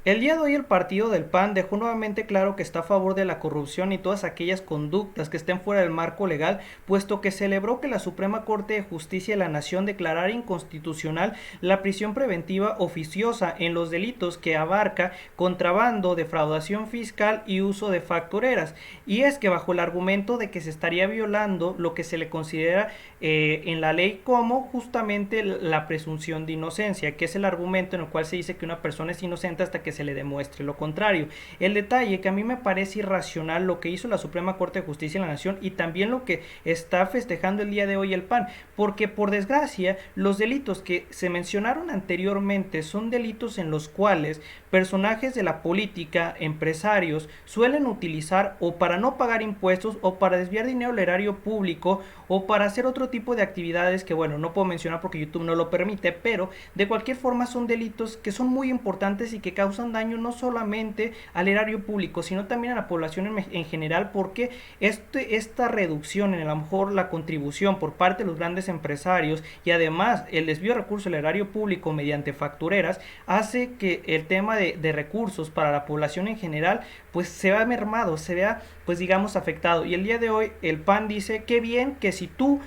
El día de hoy el partido del PAN dejó nuevamente claro que está a favor de la corrupción y todas aquellas conductas que estén fuera del marco legal, puesto que celebró que la Suprema Corte de Justicia de la Nación declarara inconstitucional la prisión preventiva oficiosa en los delitos que abarca contrabando, defraudación fiscal y uso de factureras. Y es que bajo el argumento de que se estaría violando lo que se le considera en la ley como justamente la presunción de inocencia, que es el argumento en el cual se dice que una persona es inocente hasta que se le demuestre lo contrario. El detalle que a mí me parece irracional lo que hizo la Suprema Corte de Justicia de la Nación y también lo que está festejando el día de hoy el PAN, porque por desgracia los delitos que se mencionaron anteriormente son delitos en los cuales personajes de la política, empresarios, suelen utilizar o para no pagar impuestos o para desviar dinero al erario público o para hacer otro tipo de actividades que bueno, no puedo mencionar porque YouTube no lo permite, pero de cualquier forma son delitos que son muy importantes y que causan daño no solamente al erario público, sino también a la población en general, porque esta reducción en a lo mejor la contribución por parte de los grandes empresarios y además el desvío de recursos al erario público mediante factureras hace que el tema de recursos para la población en general pues se vea mermado, se vea pues digamos afectado. Y el día de hoy el PAN dice que bien que si tú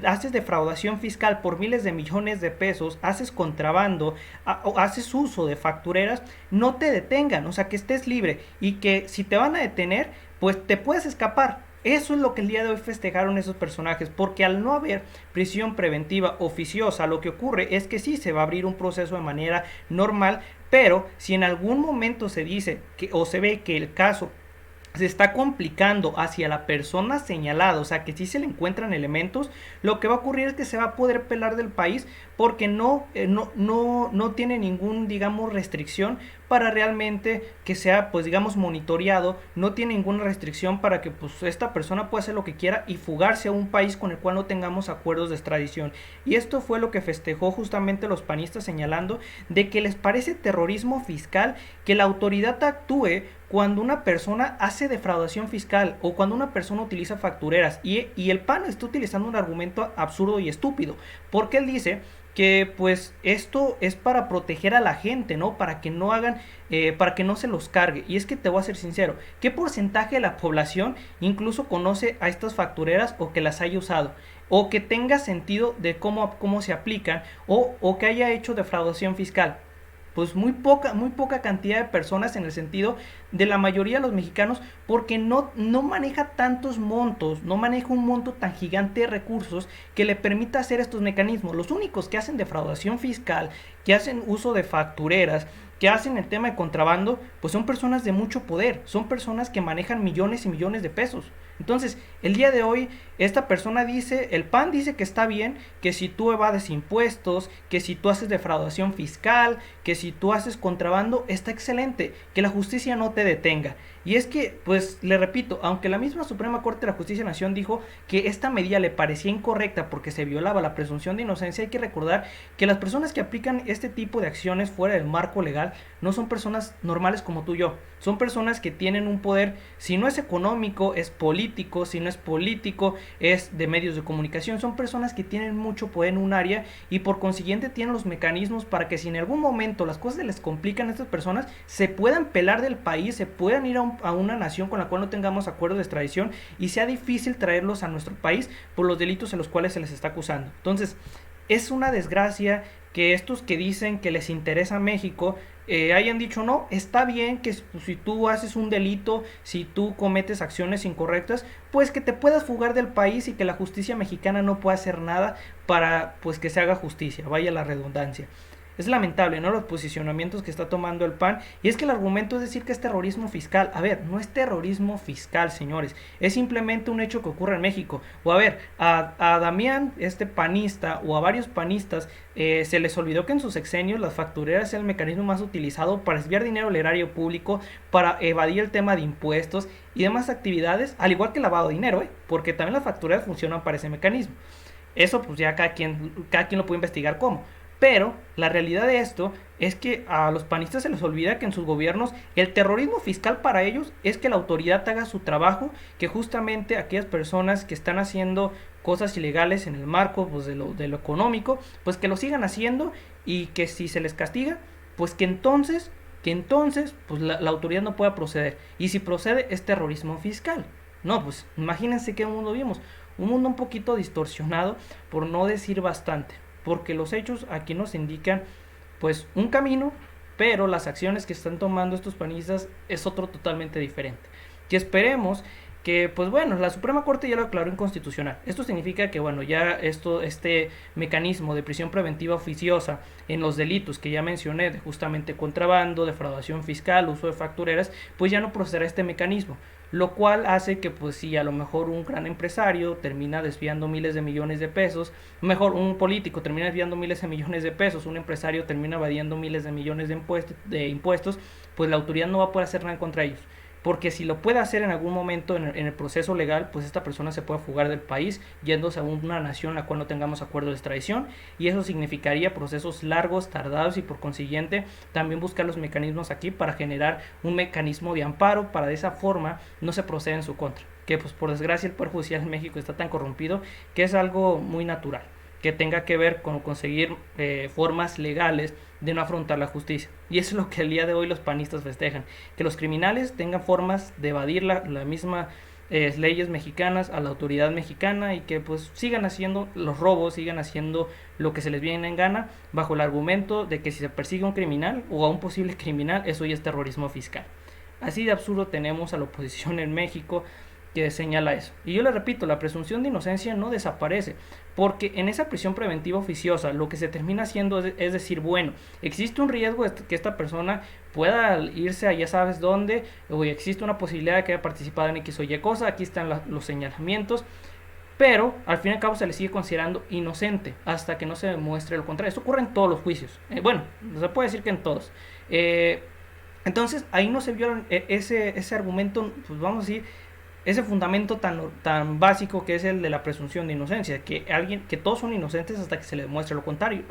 haces defraudación fiscal por miles de millones de pesos, haces contrabando, o haces uso de factureras, no te detengan, o sea que estés libre y que si te van a detener, pues te puedes escapar. Eso es lo que el día de hoy festejaron esos personajes, porque al no haber prisión preventiva oficiosa, lo que ocurre es que sí se va a abrir un proceso de manera normal, pero si en algún momento se dice que, o se ve que el caso se está complicando hacia la persona señalada, o sea que si se le encuentran elementos, lo que va a ocurrir es que se va a poder pelar del país porque no tiene ningún, digamos, restricción para realmente que sea, pues digamos, monitoreado, no tiene ninguna restricción para que pues esta persona pueda hacer lo que quiera y fugarse a un país con el cual no tengamos acuerdos de extradición. Y esto fue lo que festejó justamente los panistas señalando de que les parece terrorismo fiscal que la autoridad actúe cuando una persona hace defraudación fiscal o cuando una persona utiliza factureras y el PAN está utilizando un argumento absurdo y estúpido, porque él dice que pues esto es para proteger a la gente, ¿no? Para que no hagan, para que no se los cargue. Y es que te voy a ser sincero, ¿qué porcentaje de la población incluso conoce a estas factureras o que las haya usado? O que tenga sentido de cómo se aplican o que haya hecho defraudación fiscal. Pues muy poca cantidad de personas en el sentido de la mayoría de los mexicanos, porque no maneja tantos montos, no maneja un monto tan gigante de recursos que le permita hacer estos mecanismos. Los únicos que hacen defraudación fiscal, que hacen uso de factureras, que hacen el tema de contrabando, pues son personas de mucho poder, son personas que manejan millones y millones de pesos. Entonces, el día de hoy, esta persona dice, el PAN dice que está bien, que si tú evades impuestos, que si tú haces defraudación fiscal, que si tú haces contrabando, está excelente, que la justicia no te detenga. Y es que, pues, le repito, aunque la misma Suprema Corte de la Justicia de la Nación dijo que esta medida le parecía incorrecta porque se violaba la presunción de inocencia, hay que recordar que las personas que aplican este tipo de acciones fuera del marco legal no son personas normales como tú y yo. Son personas que tienen un poder, si no es económico, es político, si no es político, es de medios de comunicación. Son personas que tienen mucho poder en un área y por consiguiente tienen los mecanismos para que si en algún momento las cosas se les complican a estas personas, se puedan pelar del país, se puedan ir a una nación con la cual no tengamos acuerdo de extradición y sea difícil traerlos a nuestro país por los delitos en los cuales se les está acusando. Entonces, es una desgracia que estos que dicen que les interesa México hayan dicho no, está bien que si tú haces un delito, si tú cometes acciones incorrectas, pues que te puedas fugar del país y que la justicia mexicana no pueda hacer nada para pues que se haga justicia, vaya la redundancia. Es lamentable, ¿no? Los posicionamientos que está tomando el PAN. Y es que el argumento es decir que es terrorismo fiscal. A ver, no es terrorismo fiscal, señores. Es simplemente un hecho que ocurre en México. O a ver, a Damián, este panista, o a varios panistas, se les olvidó que en sus sexenios las factureras es el mecanismo más utilizado para desviar dinero al erario público, para evadir el tema de impuestos y demás actividades, al igual que el lavado de dinero, ¿eh? Porque también las factureras funcionan para ese mecanismo. Eso pues ya cada quien lo puede investigar cómo. Pero la realidad de esto es que a los panistas se les olvida que en sus gobiernos el terrorismo fiscal para ellos es que la autoridad haga su trabajo, que justamente aquellas personas que están haciendo cosas ilegales en el marco pues, de lo económico, pues que lo sigan haciendo y que si se les castiga, pues que entonces que entonces pues la autoridad no pueda proceder. Y si procede es terrorismo fiscal. No, pues imagínense qué mundo vimos. Un mundo un poquito distorsionado, por no decir bastante. Porque los hechos aquí nos indican pues un camino, pero las acciones que están tomando estos panistas es otro totalmente diferente. Que esperemos que, pues bueno, la Suprema Corte ya lo declaró inconstitucional. Esto significa que, bueno, ya este mecanismo de prisión preventiva oficiosa en los delitos que ya mencioné, de justamente contrabando, defraudación fiscal, uso de factureras, pues ya no procederá este mecanismo. Lo cual hace que, pues si a lo mejor un gran empresario termina desviando miles de millones de pesos, mejor un político termina desviando miles de millones de pesos, un empresario termina evadiendo miles de millones de impuestos, pues la autoridad no va a poder hacer nada contra ellos. Porque si lo puede hacer en algún momento en el proceso legal, pues esta persona se puede fugar del país yéndose a una nación en la cual no tengamos acuerdo de extradición, y eso significaría procesos largos, tardados, y por consiguiente también buscar los mecanismos aquí para generar un mecanismo de amparo para de esa forma no se proceda en su contra. Que pues por desgracia el Poder Judicial en México está tan corrompido que es algo muy natural que tenga que ver con conseguir formas legales de no afrontar la justicia. Y eso es lo que el día de hoy los panistas festejan, que los criminales tengan formas de evadir la misma leyes mexicanas a la autoridad mexicana, y que pues sigan haciendo los robos, sigan haciendo lo que se les viene en gana, bajo el argumento de que si se persigue a un criminal o a un posible criminal, eso ya es terrorismo fiscal. Así de absurdo tenemos a la oposición en México que señala eso. Y yo le repito, la presunción de inocencia no desaparece, porque en esa prisión preventiva oficiosa lo que se termina haciendo es decir, bueno, existe un riesgo de que esta persona pueda irse a ya sabes dónde, o existe una posibilidad de que haya participado en X o Y cosa, aquí están los señalamientos, pero al fin y al cabo se le sigue considerando inocente hasta que no se demuestre lo contrario. Esto ocurre en todos los juicios, bueno, se puede decir que en todos. Entonces ahí no se viola ese argumento, pues vamos a decir, ese fundamento tan básico que es el de la presunción de inocencia, que todos son inocentes hasta que se les demuestre lo contrario,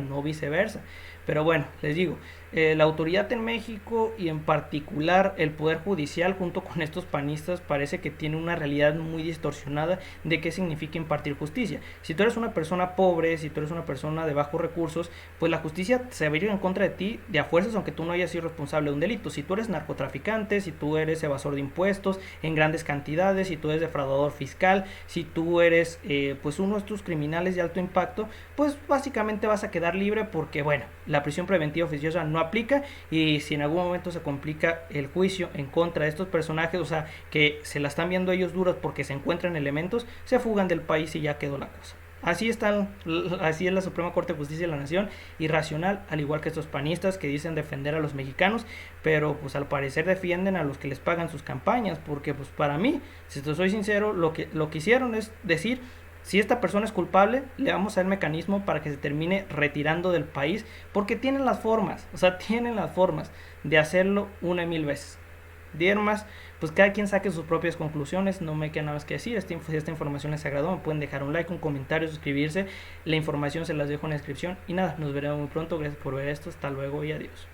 no viceversa. Pero bueno, les digo, la autoridad en México, y en particular el Poder Judicial junto con estos panistas, parece que tiene una realidad muy distorsionada de qué significa impartir justicia. Si tú eres una persona pobre, si tú eres una persona de bajos recursos, pues la justicia se va a ir en contra de ti de a fuerzas, aunque tú no hayas sido responsable de un delito. Si tú eres narcotraficante, si tú eres evasor de impuestos en grandes cantidades, si tú eres defraudador fiscal, si tú eres pues uno de estos criminales de alto impacto, pues básicamente vas a quedar libre, porque bueno, la prisión preventiva oficiosa no aplica, y si en algún momento se complica el juicio en contra de estos personajes, o sea, que se la están viendo ellos duros porque se encuentran elementos, se fugan del país y ya quedó la cosa. Así es la Suprema Corte de Justicia de la Nación, irracional, al igual que estos panistas que dicen defender a los mexicanos, pero pues al parecer defienden a los que les pagan sus campañas, porque pues para mí, si te soy sincero, lo que hicieron es decir, si esta persona es culpable, le vamos a dar el mecanismo para que se termine retirando del país, porque tienen las formas, o sea, tienen las formas de hacerlo una y mil veces. Dieron más, pues cada quien saque sus propias conclusiones, no me queda nada más que decir. Si esta información les agradó, me pueden dejar un like, un comentario, suscribirse, la información se las dejo en la descripción, y nada, nos veremos muy pronto, gracias por ver esto, hasta luego y adiós.